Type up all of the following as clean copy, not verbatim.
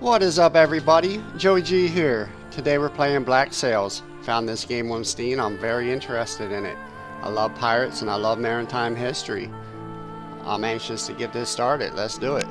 What is up, everybody? Joey G here. Today we're playing Black Sails. Found this game on Steam. I'm very interested in it. I love pirates and I love maritime history. I'm anxious to get this started. Let's do it.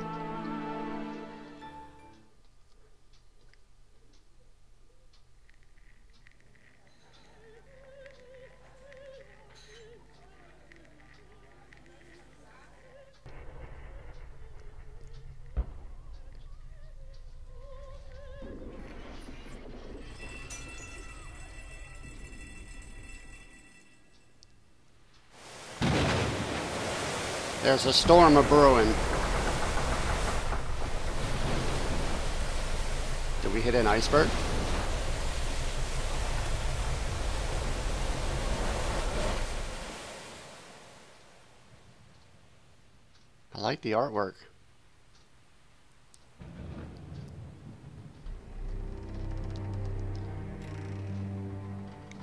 There's a storm a-brewing. Did we hit an iceberg? I like the artwork.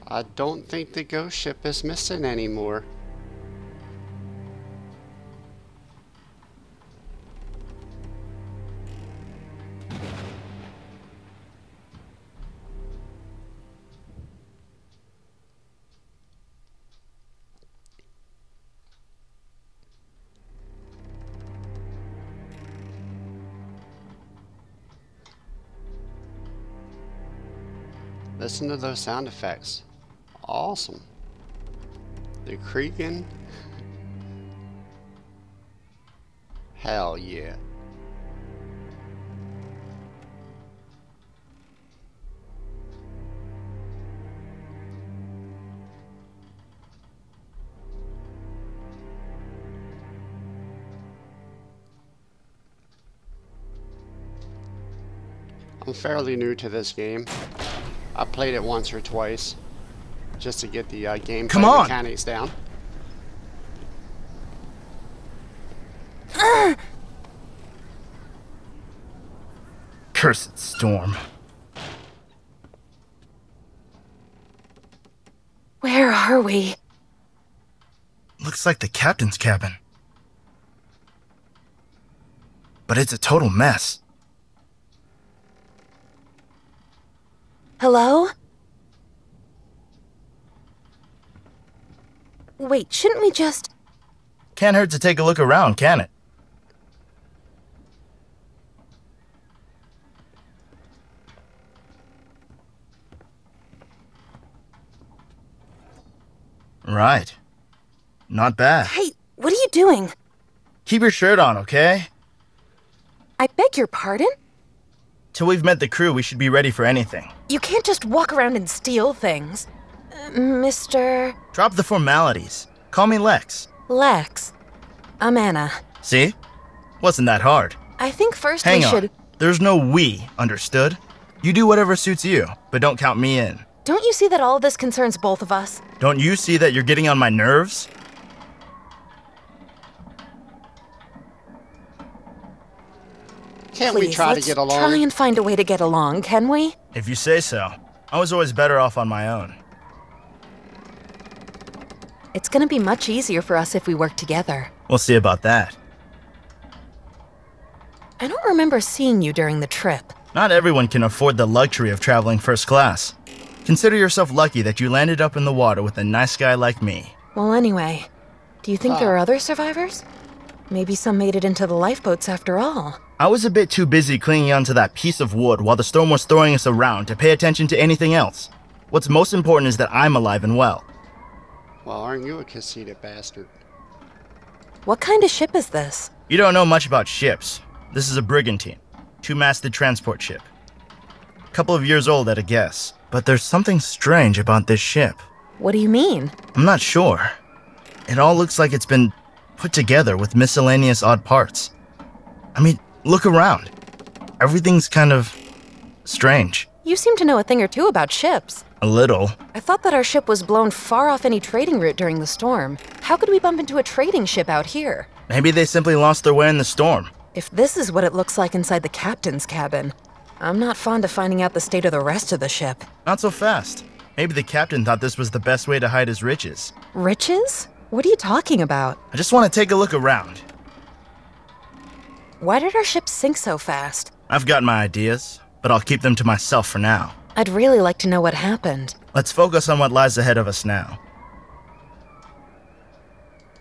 I don't think the ghost ship is missing anymore. Listen to those sound effects. Awesome. The creaking. Hell yeah. I'm fairly new to this game. I played it once or twice just to get the gameplay mechanics down. Cursed storm. Where are we? Looks like the captain's cabin. But it's a total mess. Hello? Wait, shouldn't we just... Can't hurt to take a look around, can it? Right. Not bad. Hey, what are you doing? Keep your shirt on, okay? I beg your pardon? Till we've met the crew, we should be ready for anything. You can't just walk around and steal things. Mr... Drop the formalities. Call me Lex. Lex. I'm Anna. See? Wasn't that hard. I think first Hang we on. should... There's no we, understood? You do whatever suits you, but don't count me in. Don't you see that all of this concerns both of us? Don't you see that you're getting on my nerves? Can't Please, we try to let's get along? try and find a way to get along, can we? If you say so. I was always better off on my own. It's gonna be much easier for us if we work together. We'll see about that. I don't remember seeing you during the trip. Not everyone can afford the luxury of traveling first class. Consider yourself lucky that you landed up in the water with a nice guy like me. Well, anyway, do you think there are other survivors? Maybe some made it into the lifeboats after all. I was a bit too busy clinging onto that piece of wood while the storm was throwing us around to pay attention to anything else. What's most important is that I'm alive and well. Well, aren't you a conceited bastard? What kind of ship is this? You don't know much about ships. This is a brigantine. Two-masted transport ship. Couple of years old at a guess. But there's something strange about this ship. What do you mean? I'm not sure. It all looks like it's been put together with miscellaneous odd parts. I mean, look around. Everything's kind of strange. You seem to know a thing or two about ships. A little. I thought that our ship was blown far off any trading route during the storm. How could we bump into a trading ship out here? Maybe they simply lost their way in the storm. If this is what it looks like inside the captain's cabin, I'm not fond of finding out the state of the rest of the ship. Not so fast. Maybe the captain thought this was the best way to hide his riches. Riches? What are you talking about? I just want to take a look around. Why did our ship sink so fast? I've got my ideas, but I'll keep them to myself for now. I'd really like to know what happened. Let's focus on what lies ahead of us now.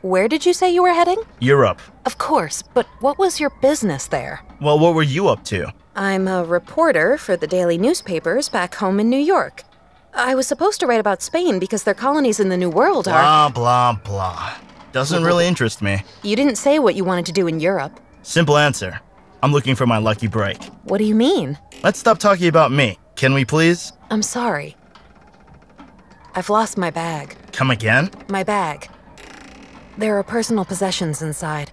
Where did you say you were heading? Europe. Of course, but what was your business there? Well, what were you up to? I'm a reporter for the daily newspapers back home in New York. I was supposed to write about Spain because their colonies in the New World are... Blah, blah, blah. Doesn't really interest me. You didn't say what you wanted to do in Europe. Simple answer. I'm looking for my lucky break. What do you mean? Let's stop talking about me, can we please? I'm sorry. I've lost my bag. Come again? My bag. There are personal possessions inside.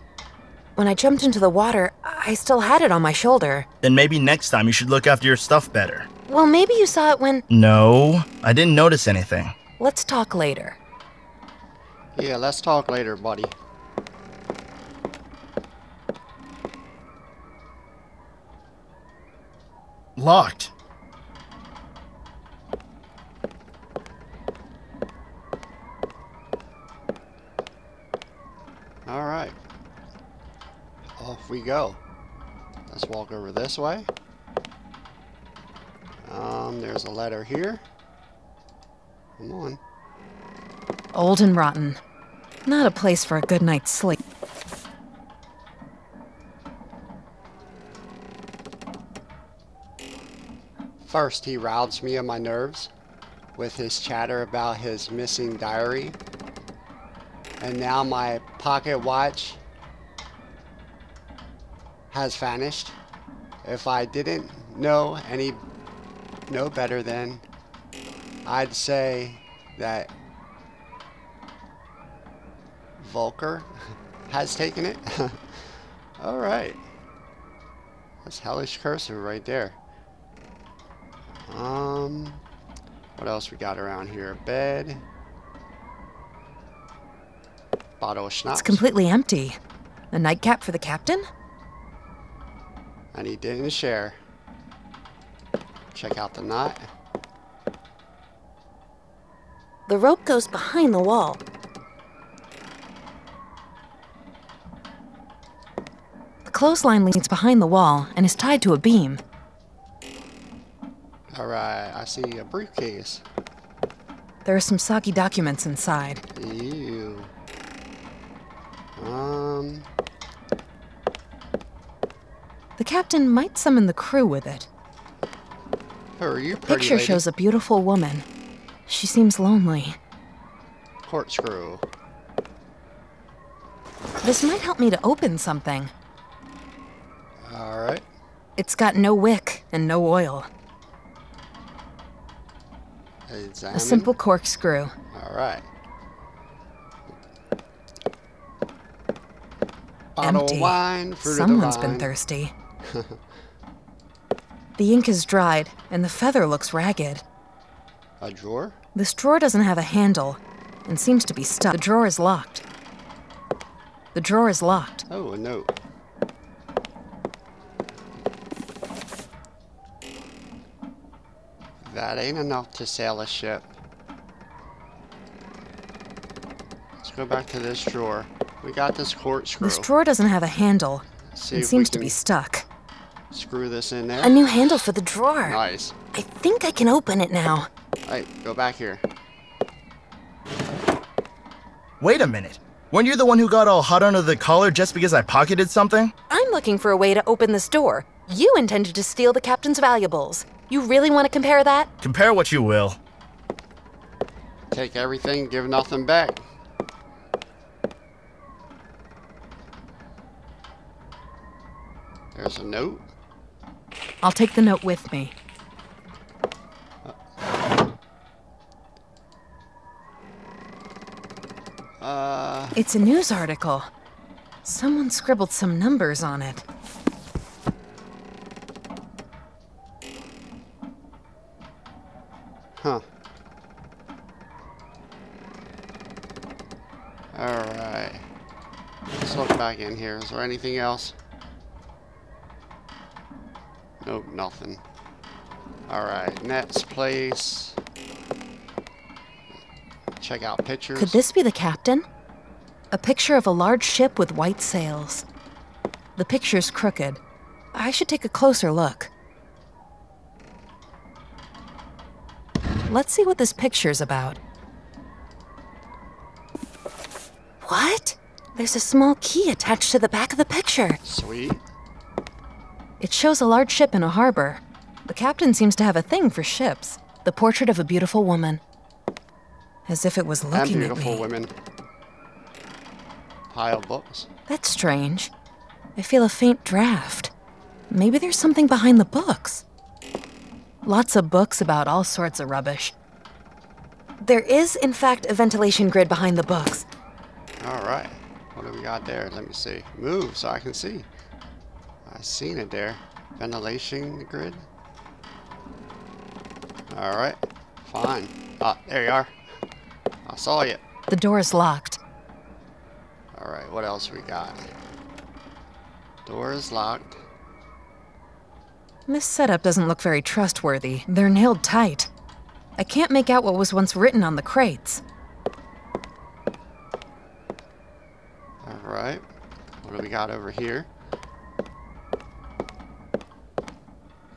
When I jumped into the water, I still had it on my shoulder. Then maybe next time you should look after your stuff better. Well, maybe you saw it when... No, I didn't notice anything. Let's talk later. Yeah, let's talk later, buddy. Locked. Alright. Off we go. Let's walk over this way. There's a letter here. Come on. Old and rotten. Not a place for a good night's sleep. First, he routs me of my nerves with his chatter about his missing diary. And now my pocket watch has vanished. If I didn't know no better, then I'd say that Volker has taken it. Alright. That's hellish cursive right there. What else we got around here? Bed. Bottle of schnapps. It's completely empty. A nightcap for the captain? And he didn't share. Check out the knot. The rope goes behind the wall. The clothesline leads behind the wall and is tied to a beam. Alright, I see a briefcase. There are some soggy documents inside. Ew. The captain might summon the crew with it. Who are you, pretty Picture lady? shows a beautiful woman. She seems lonely. Corkscrew. This might help me to open something. Alright. It's got no wick and no oil. Examine. A simple corkscrew. Alright. Bottle Empty. of wine, fruit Someone's of the been vine. thirsty. The ink is dried, and the feather looks ragged. A drawer? This drawer doesn't have a handle, and seems to be stuck. The drawer is locked. The drawer is locked. Oh, a note. That ain't enough to sail a ship. Let's go back to this drawer. We got this corkscrew. This drawer doesn't have a handle, See and if seems we to be can stuck. Screw this in there. A new handle for the drawer. Nice. I think I can open it now. Hey, go back here. Wait a minute. Weren't you the one who got all hot under the collar just because I pocketed something? I'm looking for a way to open this door. You intended to steal the captain's valuables. You really want to compare that? Compare what you will. Take everything, give nothing back. There's a note. I'll take the note with me. It's a news article. Someone scribbled some numbers on it. Huh. Alright. Let's look back in here. Is there anything else? Nope, nothing. Alright, Net's place. Check out pictures. Could this be the captain? A picture of a large ship with white sails. The picture's crooked. I should take a closer look. Let's see what this picture's about. What? There's a small key attached to the back of the picture. Sweet. It shows a large ship in a harbor. The captain seems to have a thing for ships. The portrait of a beautiful woman. As if it was looking at me. And beautiful women. Pile of books. That's strange. I feel a faint draft. Maybe there's something behind the books. Lots of books about all sorts of rubbish. There is, in fact, a ventilation grid behind the books. Alright. What do we got there? Let me see. Move so I can see. I seen it there. Ventilation grid. Alright. Fine. Ah, there you are. I saw you. The door is locked. Alright, what else we got? Door is locked. This setup doesn't look very trustworthy. They're nailed tight. I can't make out what was once written on the crates. Alright. What do we got over here?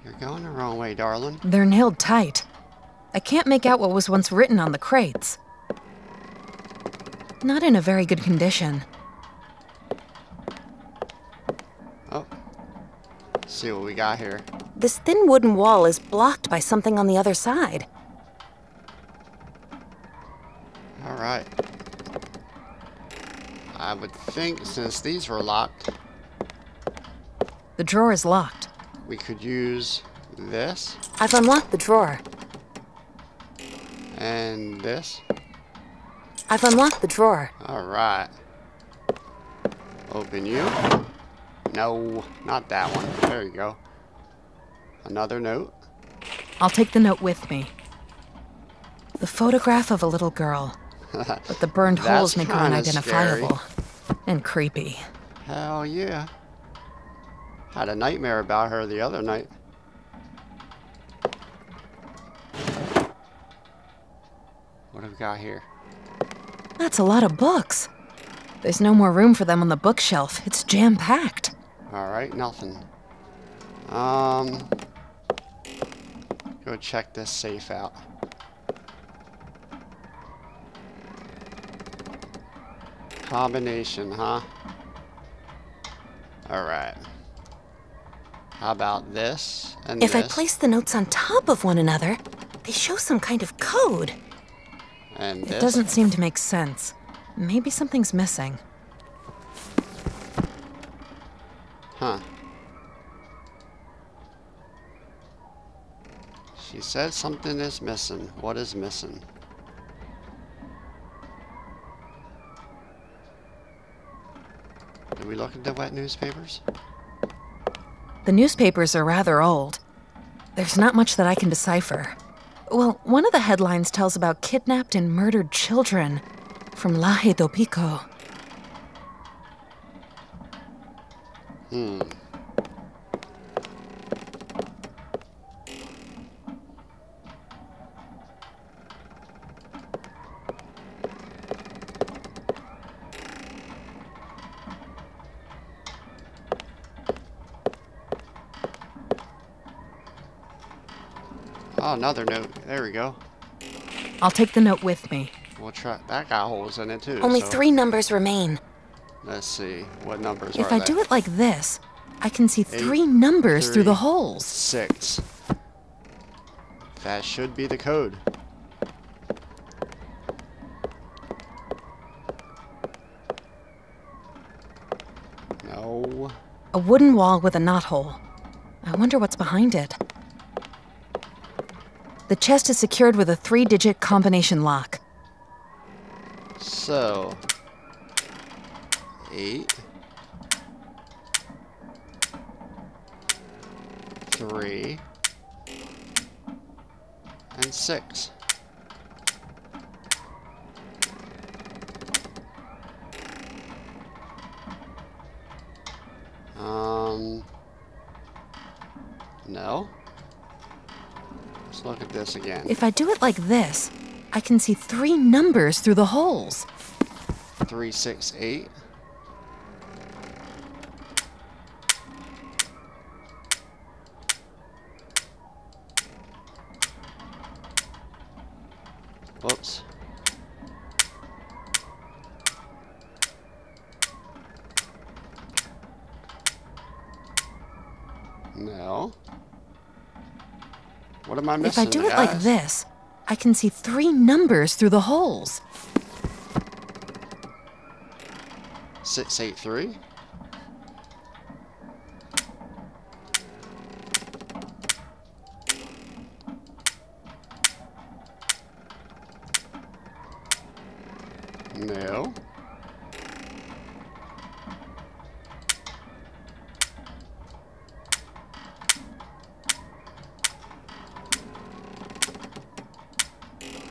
You're going the wrong way, darling. They're nailed tight. I can't make out what was once written on the crates. Not in a very good condition. Oh. Let's see what we got here. This thin wooden wall is blocked by something on the other side. Alright. I would think since these were locked, The drawer is locked. we could use this I've unlocked the drawer. and this. I've unlocked the drawer. Alright. Open you. No, not that one. There you go. Another note. I'll take the note with me. The photograph of a little girl. But the burned holes make her kinda unidentifiable. And creepy. Hell yeah. Had a nightmare about her the other night. What have we got here? That's a lot of books. There's no more room for them on the bookshelf. It's jam-packed. Alright, nothing. Go check this safe out. Combination, huh? Alright. How about this and If this? I place the notes on top of one another, they show some kind of code. And this? It doesn't seem to make sense. Maybe something's missing. Huh. She said something is missing. What is missing? Did we look at the wet newspapers? The newspapers are rather old. There's not much that I can decipher. Well, one of the headlines tells about kidnapped and murdered children from Laje do Pico. Oh, another note. There we go. I'll take the note with me. We'll try. That got holes in it too. Only so 3 numbers remain. Let's see. What numbers If are I they? do it like this, I can see 3 8, numbers through the 3, holes. 6. That should be the code. No. A wooden wall with a knothole. I wonder what's behind it. The chest is secured with a 3-digit combination lock. So 8 3 and 6. No. Let's look at this again. If I do it like this, I can see 3 numbers through the holes. 3, 6, 8. Whoops. No. What am I missing? If I do it like this, I can see 3 numbers through the holes. 683. No.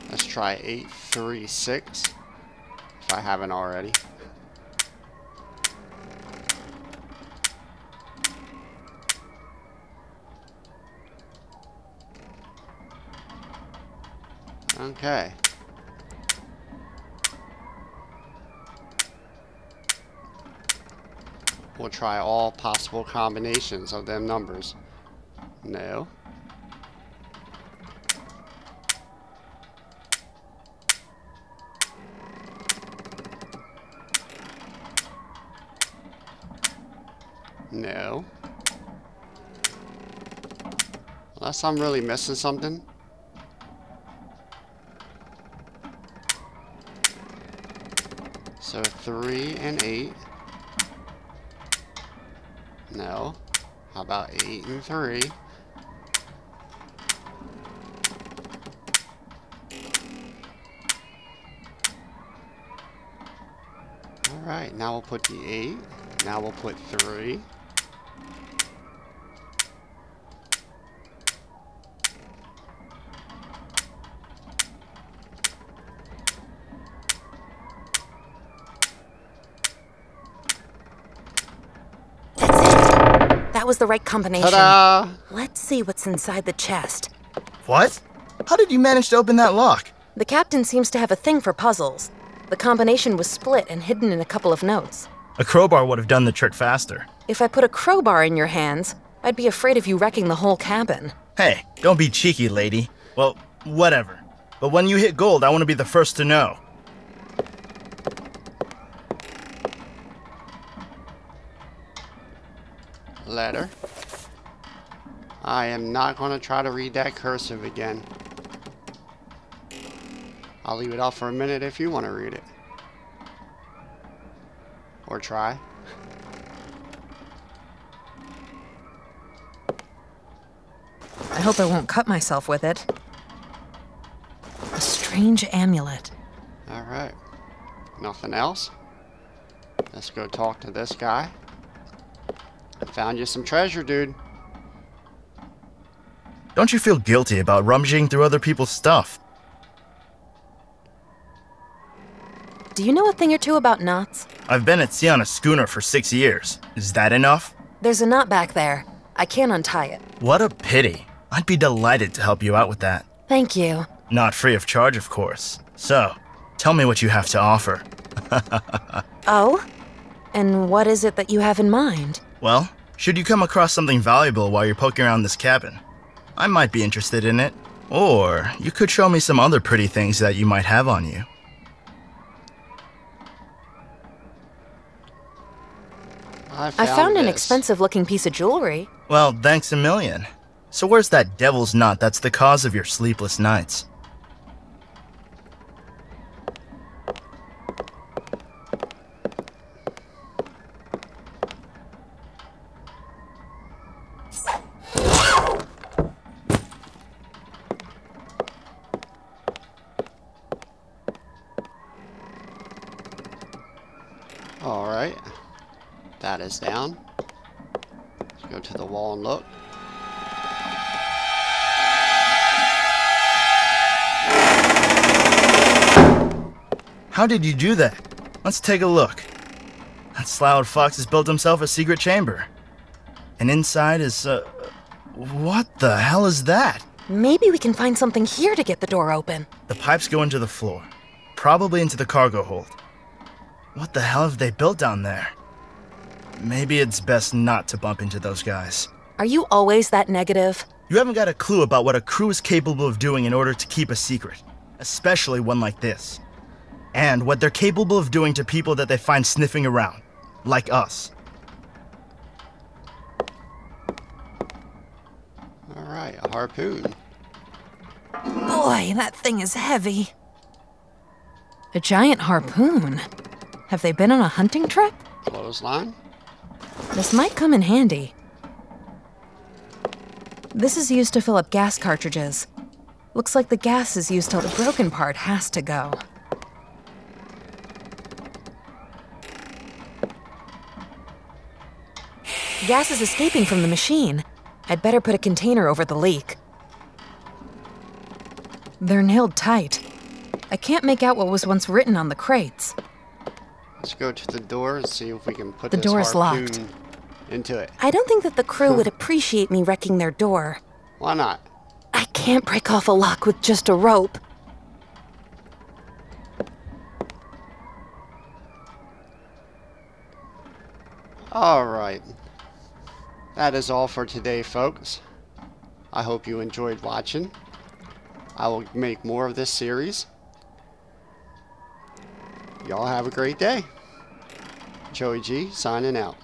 Let's try 836 if I haven't already. Okay. We'll try all possible combinations of them numbers. No. No. Unless I'm really missing something. So 3 and 8. No. How about 8 and 3? Alright, now we'll put the 8. Now we'll put 3. That was the right combination. Ta-da! Let's see what's inside the chest. What? How did you manage to open that lock? The captain seems to have a thing for puzzles. The combination was split and hidden in a couple of notes. A crowbar would have done the trick faster. If I put a crowbar in your hands, I'd be afraid of you wrecking the whole cabin. Hey, don't be cheeky, lady. Well, whatever. But when you hit gold, I want to be the first to know. Letter. I am not going to try to read that cursive again. I'll leave it off for a minute if you want to read it. Or try. I hope I won't cut myself with it. A strange amulet. Alright. Nothing else? Let's go talk to this guy. I found you some treasure, dude. Don't you feel guilty about rummaging through other people's stuff? Do you know a thing or two about knots? I've been at sea on a schooner for 6 years. Is that enough? There's a knot back there. I can't untie it. What a pity. I'd be delighted to help you out with that. Thank you. Not free of charge, of course. So, tell me what you have to offer. Oh? And what is it that you have in mind? Well, should you come across something valuable while you're poking around this cabin, I might be interested in it. Or you could show me some other pretty things that you might have on you. I found an this. expensive-looking piece of jewelry. Well, thanks a million. So where's that devil's knot that's the cause of your sleepless nights? Alright. That is down. Let's go to the wall and look. How did you do that? Let's take a look. That sloughed fox has built himself a secret chamber. And inside is, what the hell is that? Maybe we can find something here to get the door open. The pipes go into the floor. Probably into the cargo hold. What the hell have they built down there? Maybe it's best not to bump into those guys. Are you always that negative? You haven't got a clue about what a crew is capable of doing in order to keep a secret. especially one like this. And what they're capable of doing to people that they find sniffing around, like us. Alright, a harpoon. Boy, that thing is heavy. A giant harpoon? Have they been on a hunting trip? Clothesline. This might come in handy. This is used to fill up gas cartridges. Looks like the gas is used till the broken part has to go. Gas is escaping from the machine. I'd better put a container over the leak. They're nailed tight. I can't make out what was once written on the crates. Let's go to the door and see if we can put The this door's harpoon locked. into it. I don't think that the crew would appreciate me wrecking their door. Why not? I can't break off a lock with just a rope. Alright. That is all for today, folks. I hope you enjoyed watching. I will make more of this series. Y'all have a great day. Joey G signing out.